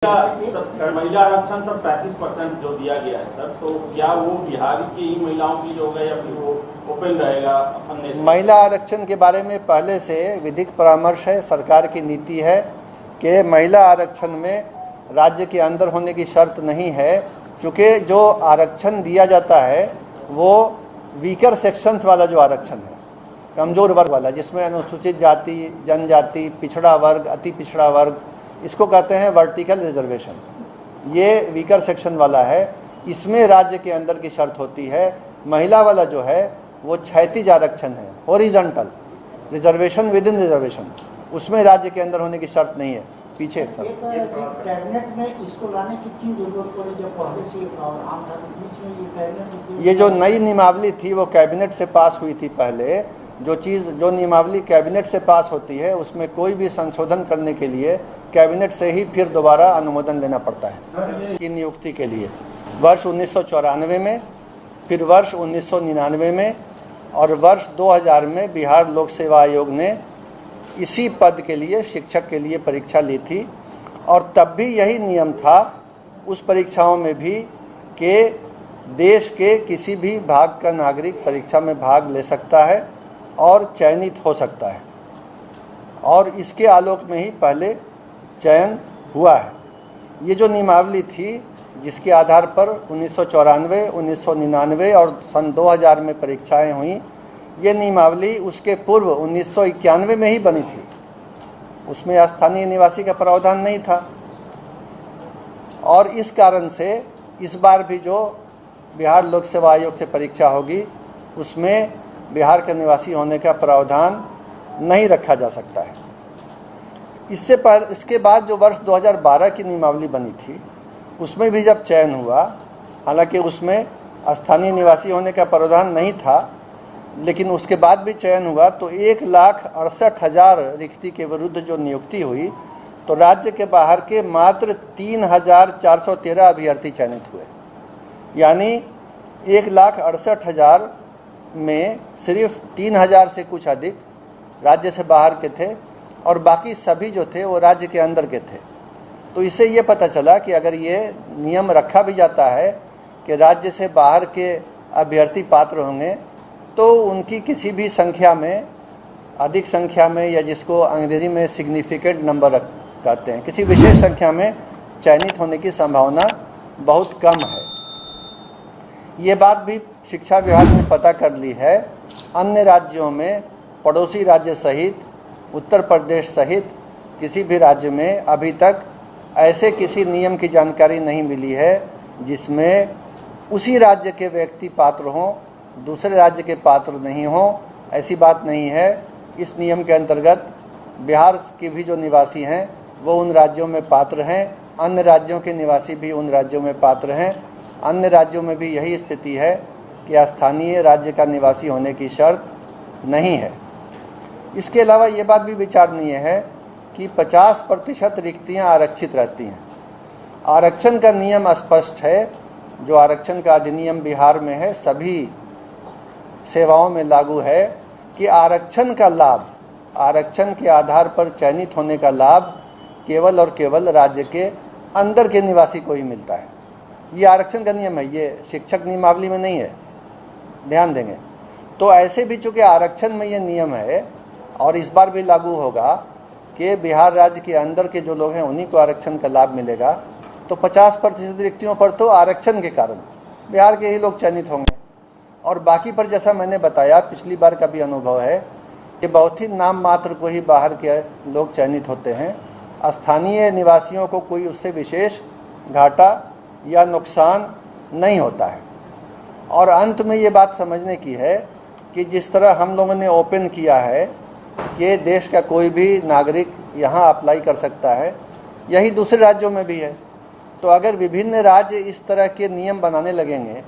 महिला आरक्षण सर 35% जो दिया गया है सर, तो क्या वो बिहार की ही महिलाओं के लिए होगा या फिर वो ओपन रहेगा? महिला आरक्षण के बारे में पहले से विधिक परामर्श है, सरकार की नीति है कि महिला आरक्षण में राज्य के अंदर होने की शर्त नहीं है, क्योंकि जो आरक्षण दिया जाता है वो वीकर सेक्शंस वाला जो आरक्षण है, कमजोर वर्ग वाला, जिसमें अनुसूचित जाति, जनजाति, पिछड़ा वर्ग, अति पिछड़ा वर्ग, इसको कहते हैं वर्टिकल रिजर्वेशन। ये वीकर सेक्शन वाला है, इसमें राज्य के अंदर की शर्त होती है। महिला वाला जो है वो क्षैतिज आरक्षण है, horizontal reservation with in reservation, उसमें राज्य के अंदर होने की शर्त नहीं है। पीछे सर, कैबिनेट में इसको लाने की क्यों जरूरत पड़ी जब पहले से आम था? बीच में ये कैबिनेट, ये जो नई नियमावली थी वो कैबिनेट से पास हुई थी। पहले जो नियमावली कैबिनेट से पास होती है उसमें कोई भी संशोधन करने के लिए कैबिनेट से ही फिर दोबारा अनुमोदन लेना पड़ता है की नियुक्ति के लिए। वर्ष 1994 में, फिर वर्ष 1999 में और वर्ष 2000 में बिहार लोक सेवा आयोग ने इसी पद के लिए, शिक्षक के लिए परीक्षा ली थी, और तब भी यही नियम था उस परीक्षाओं में भी कि देश के किसी भी भाग का नागरिक परीक्षा में भाग ले सकता है और चयनित हो सकता है, और इसके आलोक में ही पहले चयन हुआ है। ये जो नियमावली थी जिसके आधार पर 1994, 1999 और सन 2000 में परीक्षाएं हुई, ये नियमावली उसके पूर्व 1991 में ही बनी थी। उसमें स्थानीय निवासी का प्रावधान नहीं था, और इस कारण से इस बार भी जो बिहार लोक सेवा आयोग से परीक्षा होगी उसमें बिहार के निवासी होने का प्रावधान नहीं रखा जा सकता है। इसके बाद जो वर्ष 2012 की नियमावली बनी थी उसमें भी जब चयन हुआ, हालांकि उसमें स्थानीय निवासी होने का प्रावधान नहीं था, लेकिन उसके बाद भी चयन हुआ, तो 1,68,000 रिक्ति के विरुद्ध जो नियुक्ति हुई तो राज्य के बाहर के मात्र 3,413 अभ्यर्थी चयनित हुए। यानी 1,68,000 में सिर्फ 3,000 से कुछ अधिक राज्य से बाहर के थे, और बाकी सभी जो थे वो राज्य के अंदर के थे। तो इससे ये पता चला कि अगर ये नियम रखा भी जाता है कि राज्य से बाहर के अभ्यर्थी पात्र होंगे, तो उनकी किसी भी संख्या में, अधिक संख्या में, या जिसको अंग्रेजी में सिग्निफिकेंट नंबर कहते हैं, किसी विशेष संख्या में चयनित होने की संभावना बहुत कम है। ये बात भी शिक्षा विभाग ने पता कर ली है। अन्य राज्यों में, पड़ोसी राज्य सहित, उत्तर प्रदेश सहित किसी भी राज्य में अभी तक ऐसे किसी नियम की जानकारी नहीं मिली है जिसमें उसी राज्य के व्यक्ति पात्र हों, दूसरे राज्य के पात्र नहीं हों। ऐसी बात नहीं है। इस नियम के अंतर्गत बिहार के भी जो निवासी हैं वो उन राज्यों में पात्र हैं, अन्य राज्यों के निवासी भी उन राज्यों में पात्र हैं। अन्य राज्यों में भी यही स्थिति है कि स्थानीय राज्य का निवासी होने की शर्त नहीं है। इसके अलावा ये बात भी विचारणीय है कि 50% रिक्तियां आरक्षित रहती हैं। आरक्षण का नियम स्पष्ट है, जो आरक्षण का अधिनियम बिहार में है, सभी सेवाओं में लागू है कि आरक्षण का लाभ, आरक्षण के आधार पर चयनित होने का लाभ केवल और केवल राज्य के अंदर के निवासी को ही मिलता है। ये आरक्षण का नियम है, ये शिक्षक नियमावली में नहीं है, ध्यान देंगे। तो ऐसे भी चूंकि आरक्षण में ये नियम है और इस बार भी लागू होगा कि बिहार राज्य के अंदर के जो लोग हैं उन्हीं को आरक्षण का लाभ मिलेगा, तो 50% रिक्तियों पर तो आरक्षण के कारण बिहार के ही लोग चयनित होंगे, और बाकी पर जैसा मैंने बताया, पिछली बार का भी अनुभव है कि बहुत ही नाम मात्र को ही बाहर के लोग चयनित होते हैं। स्थानीय निवासियों को कोई उससे विशेष घाटा या नुकसान नहीं होता है। और अंत में ये बात समझने की है कि जिस तरह हम लोगों ने ओपन किया है कि देश का कोई भी नागरिक यहाँ अप्लाई कर सकता है, यही दूसरे राज्यों में भी है। तो अगर विभिन्न राज्य इस तरह के नियम बनाने लगेंगे,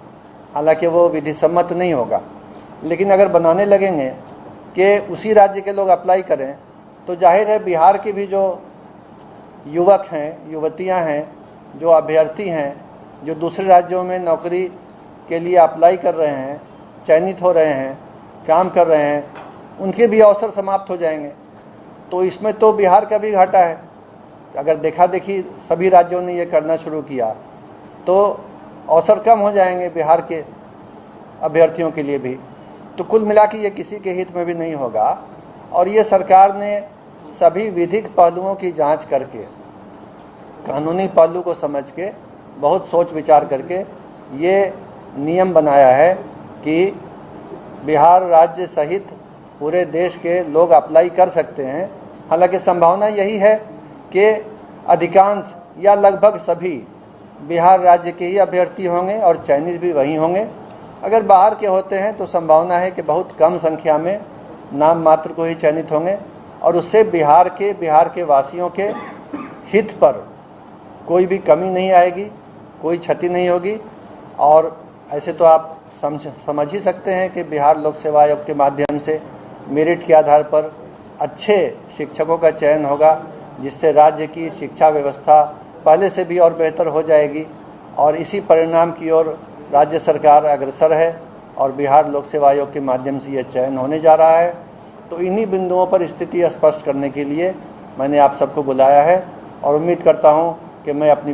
हालांकि वो विधि सम्मत नहीं होगा, लेकिन अगर बनाने लगेंगे कि उसी राज्य के लोग अप्लाई करें, तो जाहिर है बिहार के भी जो युवक हैं, युवतियां हैं, जो अभ्यर्थी हैं, जो दूसरे राज्यों में नौकरी के लिए अप्लाई कर रहे हैं, चयनित हो रहे हैं, काम कर रहे हैं, उनके भी अवसर समाप्त हो जाएंगे। तो इसमें तो बिहार का भी घाटा है। अगर देखा देखी सभी राज्यों ने ये करना शुरू किया तो अवसर कम हो जाएंगे बिहार के अभ्यर्थियों के लिए भी। तो कुल मिला के ये किसी के हित में भी नहीं होगा। और ये सरकार ने सभी विधिक पहलुओं की जांच करके, कानूनी पहलू को समझ के, बहुत सोच विचार करके ये नियम बनाया है कि बिहार राज्य सहित पूरे देश के लोग अप्लाई कर सकते हैं। हालांकि संभावना यही है कि अधिकांश या लगभग सभी बिहार राज्य के ही अभ्यर्थी होंगे और चयनित भी वही होंगे। अगर बाहर के होते हैं तो संभावना है कि बहुत कम संख्या में नाम मात्र को ही चयनित होंगे और उससे बिहार के वासियों के हित पर कोई भी कमी नहीं आएगी, कोई क्षति नहीं होगी। और ऐसे तो आप समझ ही सकते हैं कि बिहार लोक सेवा आयोग के माध्यम से मेरिट के आधार पर अच्छे शिक्षकों का चयन होगा, जिससे राज्य की शिक्षा व्यवस्था पहले से भी और बेहतर हो जाएगी। और इसी परिणाम की ओर राज्य सरकार अग्रसर है और बिहार लोक सेवा आयोग के माध्यम से यह चयन होने जा रहा है। तो इन्हीं बिंदुओं पर स्थिति स्पष्ट करने के लिए मैंने आप सबको बुलाया है और उम्मीद करता हूं कि मैं अपनी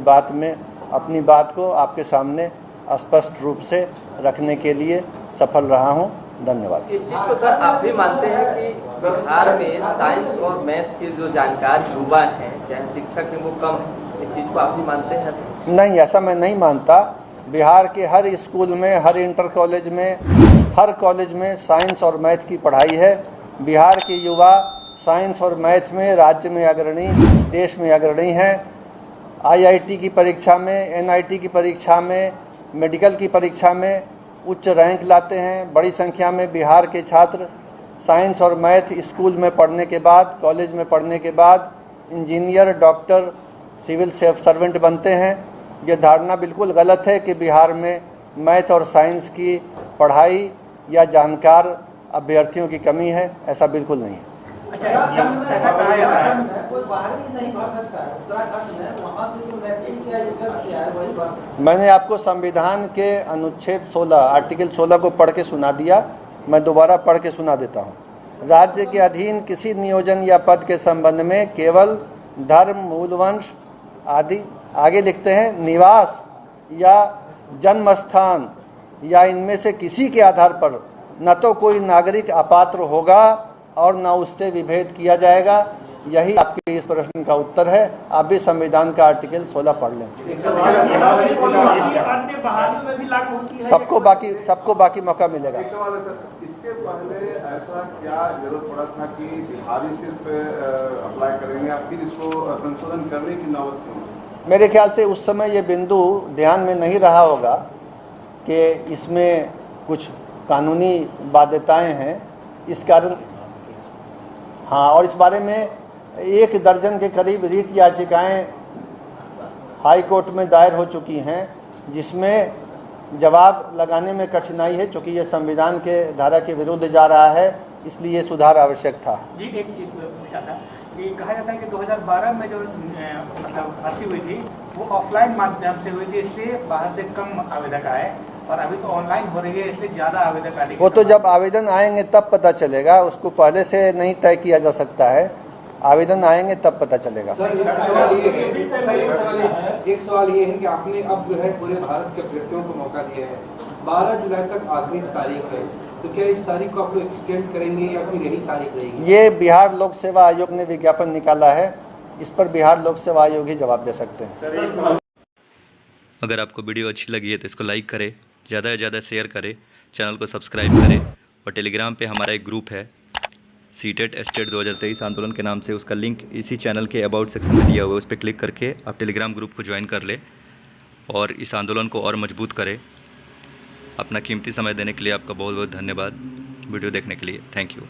बात को आपके सामने स्पष्ट रूप से रखने के लिए सफल रहा हूं। धन्यवाद। इस चीज को सर आप भी मानते हैं कि बिहार में साइंस और मैथ के जो जानकार युवा हैं, चाहे शिक्षक हैं, वो कम है? इस चीज को आप भी मानते हैं? नहीं, ऐसा मैं नहीं मानता। बिहार के हर स्कूल में, हर इंटर कॉलेज में, हर कॉलेज में साइंस और मैथ की पढ़ाई है। बिहार के युवा साइंस और मैथ में राज्य में अग्रणी, देश में अग्रणी हैं। IIT की परीक्षा में, NIT की परीक्षा में, मेडिकल की परीक्षा में उच्च रैंक लाते हैं। बड़ी संख्या में बिहार के छात्र साइंस और मैथ स्कूल में पढ़ने के बाद, कॉलेज में पढ़ने के बाद इंजीनियर, डॉक्टर, सिविल सर्वेंट बनते हैं। ये धारणा बिल्कुल गलत है कि बिहार में मैथ और साइंस की पढ़ाई या जानकार अभ्यर्थियों की कमी है। ऐसा बिल्कुल नहीं है। मैंने आपको संविधान के अनुच्छेद 16, आर्टिकल 16 को पढ़ के सुना दिया। मैं दोबारा पढ़ के सुना देता हूँ। राज्य के अधीन किसी नियोजन या पद के संबंध में केवल धर्म, मूलवंश आदि, आगे लिखते हैं, निवास या जन्म स्थान या इनमें से किसी के आधार पर न तो कोई नागरिक अपात्र होगा और न उससे विभेद किया जाएगा। यही आपके इस प्रश्न का उत्तर है। आप भी संविधान का आर्टिकल 16 पढ़ लें। सबको बाकी मौका मिलेगा। इसके पहले ऐसा क्या जरूरत पड़ा था कि बिहारी सिर्फ अप्लाई करेंगे या फिर इसको संशोधन करने की नौबत क्यों? मेरे ख्याल से उस समय ये बिंदु ध्यान में नहीं रहा होगा कि इसमें कुछ कानूनी बाध्यताएं हैं, इस कारण। हाँ, और इस बारे में 1 दर्जन के करीब रीट याचिकाएं हाई कोर्ट में दायर हो चुकी हैं, जिसमें जवाब लगाने में कठिनाई है, क्योंकि ये संविधान के धारा के विरुद्ध जा रहा है। इसलिए ये सुधार आवश्यक था। जी, एक चीज पूछा था कि कहा जाता है कि 2012 में जो मतलब भर्ती हुई थी वो ऑफलाइन माध्यम से हुई थी, इसलिए बाहर से कम आवेदक आए, और अभी तो ऑनलाइन हो रही है, इसलिए ज्यादा आवेदक आने। वो तो जब आवेदन आएंगे तब पता चलेगा, उसको पहले से नहीं तय किया जा सकता है। आवेदन आएंगे तब पता चलेगा। एक सवाल ये है कि आपने अब जो है पूरे भारत के अभ्यर्थियों को मौका दिया है, 12 जुलाई तक आखिरी तारीख है, तो क्या इस तारीख को आप लोग एक्सटेंड करेंगे या फिर यही तारीख रहेगी? ये बिहार लोक सेवा आयोग ने विज्ञापन निकाला है, इस पर बिहार लोक सेवा आयोग ही जवाब दे सकते हैं। अगर आपको वीडियो अच्छी लगी है तो इसको लाइक करें, ज़्यादा से ज़्यादा शेयर करें, चैनल को सब्सक्राइब करें और टेलीग्राम पे हमारा एक ग्रुप है सीटेट स्टेट 2023 आंदोलन के नाम से, उसका लिंक इसी चैनल के अबाउट सेक्शन में दिया हुआ है। उस पर क्लिक करके आप टेलीग्राम ग्रुप को ज्वाइन कर ले और इस आंदोलन को और मजबूत करें। अपना कीमती समय देने के लिए आपका बहुत बहुत धन्यवाद। वीडियो देखने के लिए थैंक यू।